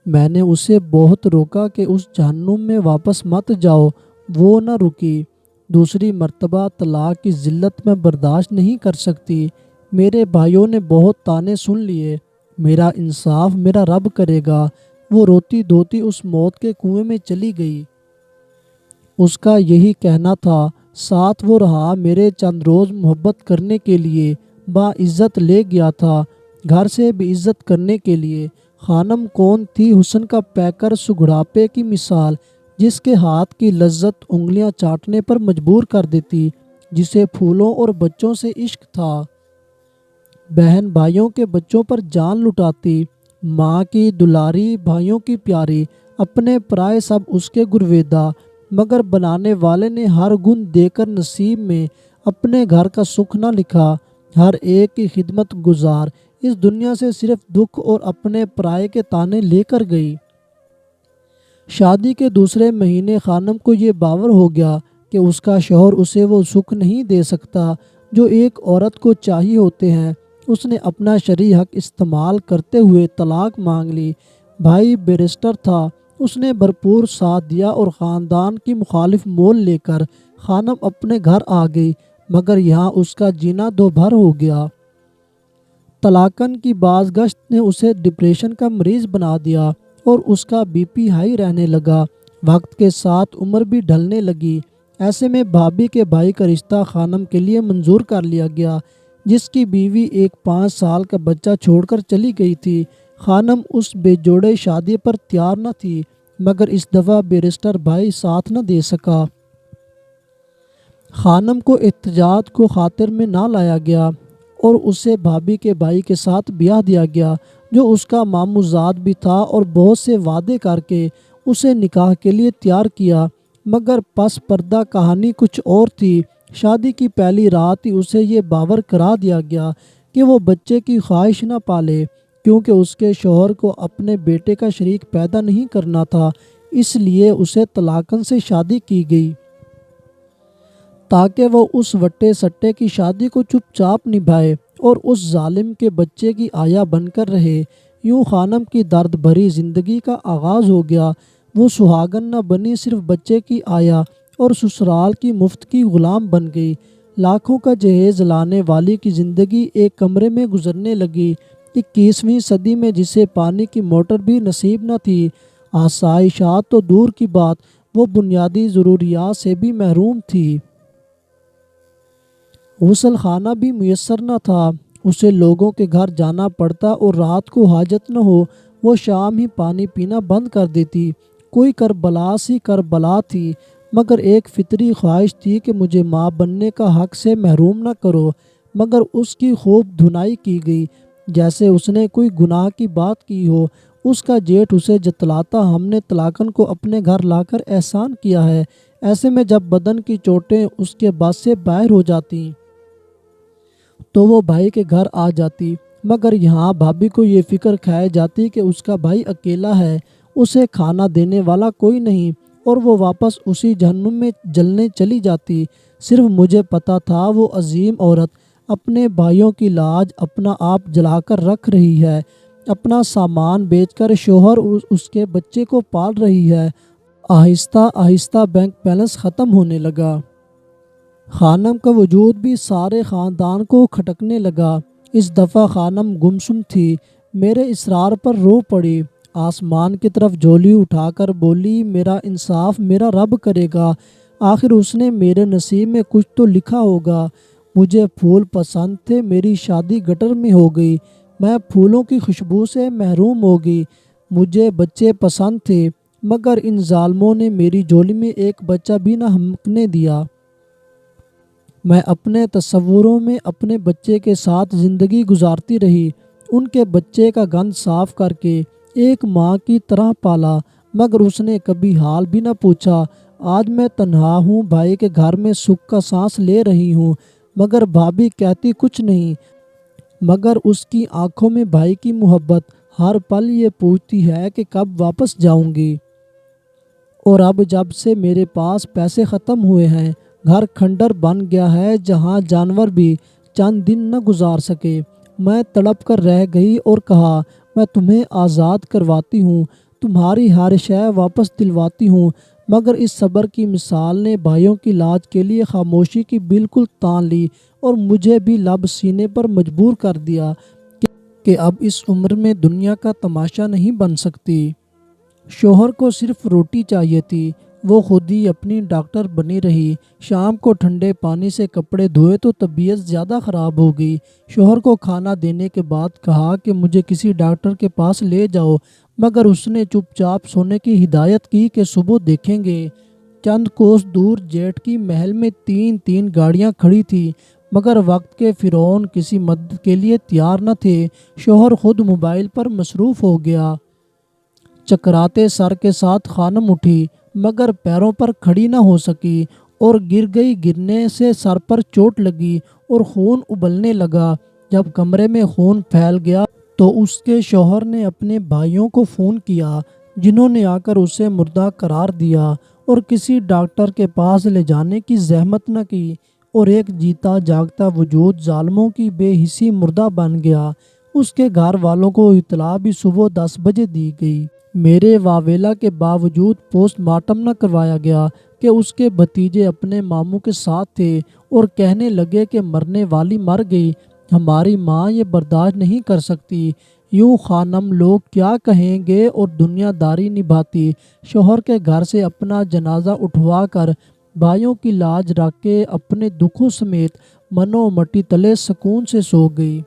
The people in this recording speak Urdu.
میں نے اسے بہت روکا کہ اس جہنم میں واپس مت جاؤ، وہ نہ رکی۔ دوسری مرتبہ طلاق کی ذلت میں برداشت نہیں کر سکتی۔ میرے بھائیوں نے بہت طعنے سن لیے، میرا انصاف میرا رب کرے گا۔ وہ روتی دھوتی اس موت کے کنویں میں چلی گئی۔ اس کا یہی کہنا تھا، ساتھ وہ رہا، میرے چند روز محبت کرنے کے لیے باعزت لے گیا تھا، گھر سے بے عزت کرنے کے لیے۔ خانم کون تھی؟ حسن کا پیکر، سگڑاپے کی مثال، جس کے ہاتھ کی لذت انگلیاں چاٹنے پر مجبور کر دیتی، جسے پھولوں اور بچوں سے عشق تھا، بہن بھائیوں کے بچوں پر جان لٹاتی، ماں کی دلاری، بھائیوں کی پیاری، اپنے پرائے سب اس کے گرویدہ۔ مگر بنانے والے نے ہر گن دے کر نصیب میں اپنے گھر کا سکھ نہ لکھا۔ ہر ایک کی خدمت گزار اس دنیا سے صرف دکھ اور اپنے پرائے کے طعنے لے کر گئی۔ شادی کے دوسرے مہینے خانم کو یہ باور ہو گیا کہ اس کا شوہر اسے وہ سکھ نہیں دے سکتا جو ایک عورت کو چاہیے ہوتے ہیں۔ اس نے اپنا شرعی حق استعمال کرتے ہوئے طلاق مانگ لی۔ بھائی بیرسٹر تھا، اس نے بھرپور ساتھ دیا اور خاندان کی مخالف مول لے کر خانم اپنے گھر آ گئی، مگر یہاں اس کا جینا دو بھر ہو گیا۔ طلاقن کی بازگشت نے اسے ڈپریشن کا مریض بنا دیا اور اس کا بی پی ہائی رہنے لگا۔ وقت کے ساتھ عمر بھی ڈھلنے لگی۔ ایسے میں بھابھی کے بھائی کا رشتہ خانم کے لیے منظور کر لیا گیا، جس کی بیوی ایک 5 سال کا بچہ چھوڑ کر چلی گئی تھی۔ خانم اس بے جوڑے شادی پر تیار نہ تھی، مگر اس دفعہ بیرسٹر بھائی ساتھ نہ دے سکا۔ خانم کو احتجاج کو خاطر میں نہ لایا گیا اور اسے بھابھی کے بھائی کے ساتھ بیاہ دیا گیا، جو اس کا ماموزاد بھی تھا، اور بہت سے وعدے کر کے اسے نکاح کے لیے تیار کیا۔ مگر پس پردہ کہانی کچھ اور تھی۔ شادی کی پہلی رات ہی اسے یہ باور کرا دیا گیا کہ وہ بچے کی خواہش نہ پالے، کیونکہ اس کے شوہر کو اپنے بیٹے کا شریک پیدا نہیں کرنا تھا، اس لیے اسے طلاقن سے شادی کی گئی، تاکہ وہ اس وٹے سٹے کی شادی کو چپ چاپ نبھائے اور اس ظالم کے بچے کی آیا بن کر رہے۔ یوں خانم کی درد بھری زندگی کا آغاز ہو گیا۔ وہ سہاگن نہ بنی، صرف بچے کی آیا اور سسرال کی مفت کی غلام بن گئی۔ لاکھوں کا جہیز لانے والی کی زندگی ایک کمرے میں گزرنے لگی۔ 21ویں صدی میں جسے پانی کی موٹر بھی نصیب نہ تھی، آسائشات تو دور کی بات، وہ بنیادی ضروریات سے بھی محروم تھی۔ غسل خانہ بھی میسر نہ تھا، اسے لوگوں کے گھر جانا پڑتا اور رات کو حاجت نہ ہو وہ شام ہی پانی پینا بند کر دیتی۔ کوئی کربلا سی کربلا تھی، مگر ایک فطری خواہش تھی کہ مجھے ماں بننے کا حق سے محروم نہ کرو، مگر اس کی خوب دھنائی کی گئی، جیسے اس نے کوئی گناہ کی بات کی ہو۔ اس کا جیٹھ اسے جتلاتا، ہم نے طلاقن کو اپنے گھر لا کر احسان کیا ہے۔ ایسے میں جب بدن کی چوٹیں اس کے بس سے باہر ہو جاتی تو وہ بھائی کے گھر آ جاتی، مگر یہاں بھابھی کو یہ فکر کھائے جاتی کہ اس کا بھائی اکیلا ہے، اسے کھانا دینے والا کوئی نہیں، اور وہ واپس اسی جہنم میں جلنے چلی جاتی۔ صرف مجھے پتا تھا وہ عظیم عورت اپنے بھائیوں کی لاج اپنا آپ جلا کر رکھ رہی ہے، اپنا سامان بیچ کر شوہر اس کے بچے کو پال رہی ہے۔ آہستہ آہستہ بینک بیلنس ختم ہونے لگا۔ خانم کا وجود بھی سارے خاندان کو کھٹکنے لگا۔ اس دفعہ خانم گمسم تھی، میرے اصرار پر رو پڑی، آسمان کی طرف جھولی اٹھا کر بولی، میرا انصاف میرا رب کرے گا۔ آخر اس نے میرے نصیب میں کچھ تو لکھا ہوگا۔ مجھے پھول پسند تھے، میری شادی گٹر میں ہو گئی، میں پھولوں کی خوشبو سے محروم ہو گئی۔ مجھے بچے پسند تھے، مگر ان ظالموں نے میری جھولی میں ایک بچہ بھی نہ ہمکنے دیا۔ میں اپنے تصوروں میں اپنے بچے کے ساتھ زندگی گزارتی رہی، ان کے بچے کا گند صاف کر کے ایک ماں کی طرح پالا، مگر اس نے کبھی حال بھی نہ پوچھا۔ آج میں تنہا ہوں، بھائی کے گھر میں سکھ کا سانس لے رہی ہوں، مگر بھابھی کہتی کچھ نہیں، مگر اس کی آنکھوں میں بھائی کی محبت ہر پل یہ پوچھتی ہے کہ کب واپس جاؤں گی۔ اور اب جب سے میرے پاس پیسے ختم ہوئے ہیں، گھر کھنڈر بن گیا ہے جہاں جانور بھی چند دن نہ گزار سکے، میں تڑپ کر رہ گئی اور کہا، میں تمہیں آزاد کرواتی ہوں، تمہاری ہر شے واپس دلواتی ہوں، مگر اس صبر کی مثال نے بھائیوں کی لاج کے لیے خاموشی کی بالکل تان لی اور مجھے بھی لب سینے پر مجبور کر دیا کہ اب اس عمر میں دنیا کا تماشا نہیں بن سکتی۔ شوہر کو صرف روٹی چاہیے تھی، وہ خود ہی اپنی ڈاکٹر بنی رہی۔ شام کو ٹھنڈے پانی سے کپڑے دھوئے تو طبیعت زیادہ خراب ہو گئی۔ شوہر کو کھانا دینے کے بعد کہا کہ مجھے کسی ڈاکٹر کے پاس لے جاؤ، مگر اس نے چپ چاپ سونے کی ہدایت کی کہ صبح دیکھیں گے۔ چند کوس دور جیٹ کی محل میں تین گاڑیاں کھڑی تھیں، مگر وقت کے فرعون کسی مدد کے لیے تیار نہ تھے۔ شوہر خود موبائل پر مصروف ہو گیا۔ چکراتے سر کے ساتھ خانم اٹھی، مگر پیروں پر کھڑی نہ ہو سکی اور گر گئی۔ گرنے سے سر پر چوٹ لگی اور خون ابلنے لگا۔ جب کمرے میں خون پھیل گیا تو اس کے شوہر نے اپنے بھائیوں کو فون کیا، جنہوں نے آ کر اسے مردہ قرار دیا اور کسی ڈاکٹر کے پاس لے جانے کی زحمت نہ کی، اور ایک جیتا جاگتا وجود ظالموں کی بے حسی مردہ بن گیا۔ اس کے گھر والوں کو اطلاع بھی صبح 10 بجے دی گئی۔ میرے واویلا کے باوجود پوسٹ مارٹم نہ کروایا گیا کہ اس کے بھتیجے اپنے ماموں کے ساتھ تھے اور کہنے لگے کہ مرنے والی مر گئی، ہماری ماں یہ برداشت نہیں کر سکتی۔ یوں خانم لوگ کیا کہیں گے اور دنیا داری نبھاتی۔ شوہر کے گھر سے اپنا جنازہ اٹھوا کر بھائیوں کی لاج رکھ کے اپنے دکھوں سمیت منو مٹی تلے سکون سے سو گئی۔